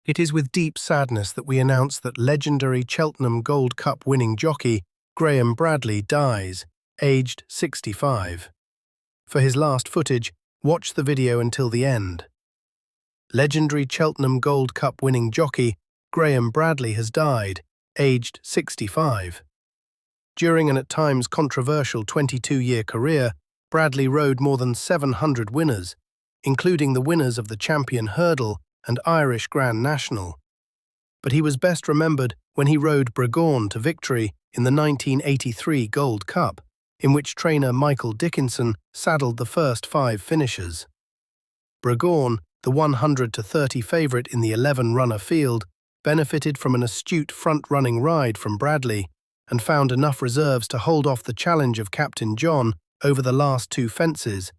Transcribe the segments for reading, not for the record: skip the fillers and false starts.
It is with deep sadness that we announce that legendary Cheltenham Gold Cup-winning jockey Graham Bradley dies, aged 65. For his last footage, watch the video until the end. Legendary Cheltenham Gold Cup-winning jockey Graham Bradley has died, aged 65. During an at times controversial 22-year career, Bradley rode more than 700 winners, including the winners of the Champion Hurdle and Irish Grand National. But he was best remembered when he rode Bragourn to victory in the 1983 Gold Cup, in which trainer Michael Dickinson saddled the first 5 finishers. Bragourn, the 100-30 favourite in the 11-runner field, benefited from an astute front-running ride from Bradley and found enough reserves to hold off the challenge of Captain John over the last 2 fences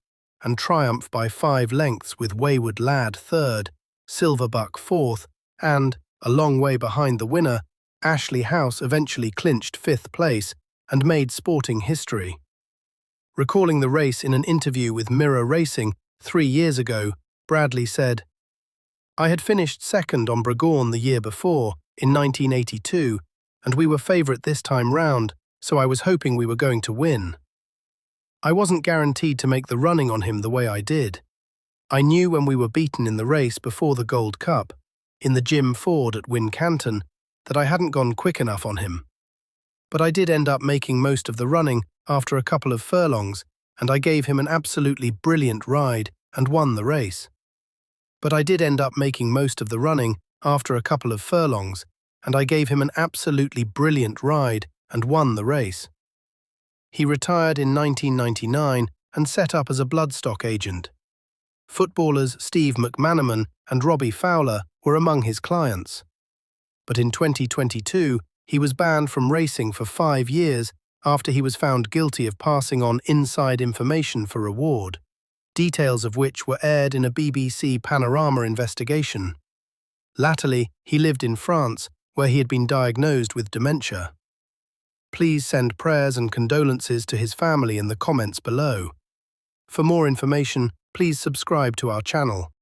and triumph by 5 lengths with Wayward Lad third, Silverbuck 4th, and, a long way behind the winner, Ashley House eventually clinched 5th place and made sporting history. Recalling the race in an interview with Mirror Racing 3 years ago, Bradley said, "I had finished second on Bragourn the year before, in 1982, and we were favourite this time round, so I was hoping we were going to win. I wasn't guaranteed to make the running on him the way I did. I knew when we were beaten in the race before the Gold Cup, in the Jim Ford at Wincanton, that I hadn't gone quick enough on him. But I did end up making most of the running after a couple of furlongs, and I gave him an absolutely brilliant ride and won the race. But I did end up making most of the running after a couple of furlongs, and I gave him an absolutely brilliant ride and won the race." He retired in 1999 and set up as a bloodstock agent. Footballers Steve McManaman and Robbie Fowler were among his clients. But in 2022, he was banned from racing for 5 years after he was found guilty of passing on inside information for reward, details of which were aired in a BBC Panorama investigation. Latterly, he lived in France, where he had been diagnosed with dementia. Please send prayers and condolences to his family in the comments below. For more information, please subscribe to our channel.